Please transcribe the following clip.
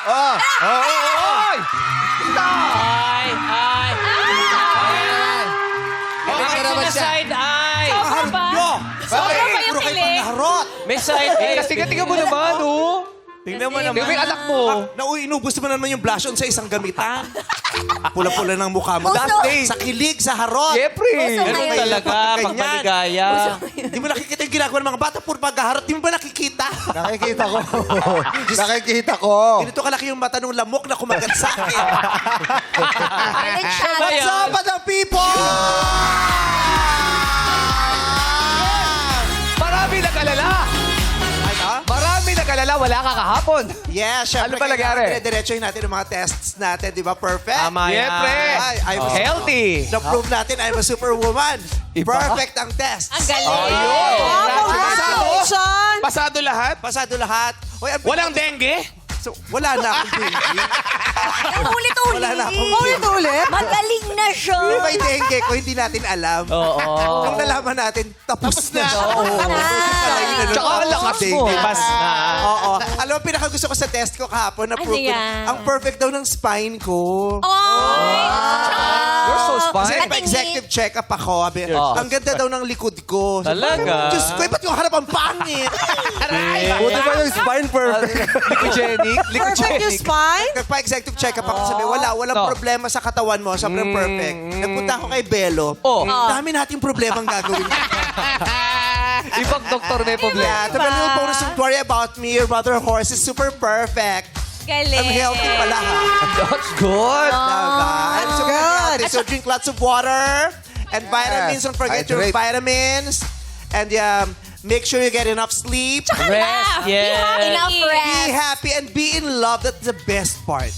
Oh! Ay! Ay! Okay ka naman siya. Side eye! Sobra ba? Sobra ba yung Puro kayo pilik? pangharot. May side eye. Tingnan mo naman, oh. Tingnan mo Tingnan mo yung anak mo. Inubos mo naman yung blush on sa isang gamitan. Pula-pula ng mukha mo. Puso. That day, sa kilig, sa harot. Siyempre. Puso Ganun ngayon. talaga, pag Ganyan. maligaya. Di mo nakikita yung ginagawa ng mga bata, puro paghaharot. Di mo ba nakikita? Nakikita ko. Nakikita ko. Ganito kalaki yung mata ng lamok na kumagat sa akin. Galing siya. What's up, Madam People? Marami nag-alala. Ano? Marami nag-alala. Wala ka kahapon. Yeah, syempre. Ano ba nangyari? Diretsohin natin yung mga tests natin, di ba? Perfect. Tama yan. Siyempre. Ay, I'm Healthy. Na-prove natin I'm a superwoman. Iba? Perfect ang test. Ang galing. Ayun. Congratulations! Pasado lahat. Pasado lahat. Hoy, Walang dengue. So, wala na akong dengue. Ulit-ulit. Wala na akong Ulit-ulit? Magaling na siya. Kung may dengue ko, hindi natin alam. Oo. Nung nalaman natin, tapos na. Tsaka ang lakas mo. Pas na. Oo. Alam mo, pinakagusto ko sa test ko kahapon, na Ano prove ko, yan? ang perfect daw ng spine ko. Ay! You're so Kasi fine. nagpa-executive check-up ako. Sabi, Oh. ang ganda daw ng likod ko. Sabi, Talaga? Diyos ko, ba't yung harap ang pangit? Buti ba yung spine perfect? Licogenic. Perfect yung spine? Nagpa-executive check-up ako. Sabi, walang No. problema sa katawan mo. Sobrang perfect. Nagpunta ako kay Belo. Oh. Dami nating problemang gagawin. Ibang doktor na yung problema. Yeah, to a little bonus, don't worry about me. Your mother horse is super perfect. Galing. I'm healthy pala, ha? That's good. Diba? I'm super Good. healthy. So drink lots of water and vitamins. Don't forget your Hydrate. vitamins. And make sure you get enough sleep. Rest, yes. Enough Be rest. happy and be in love. That's the best part.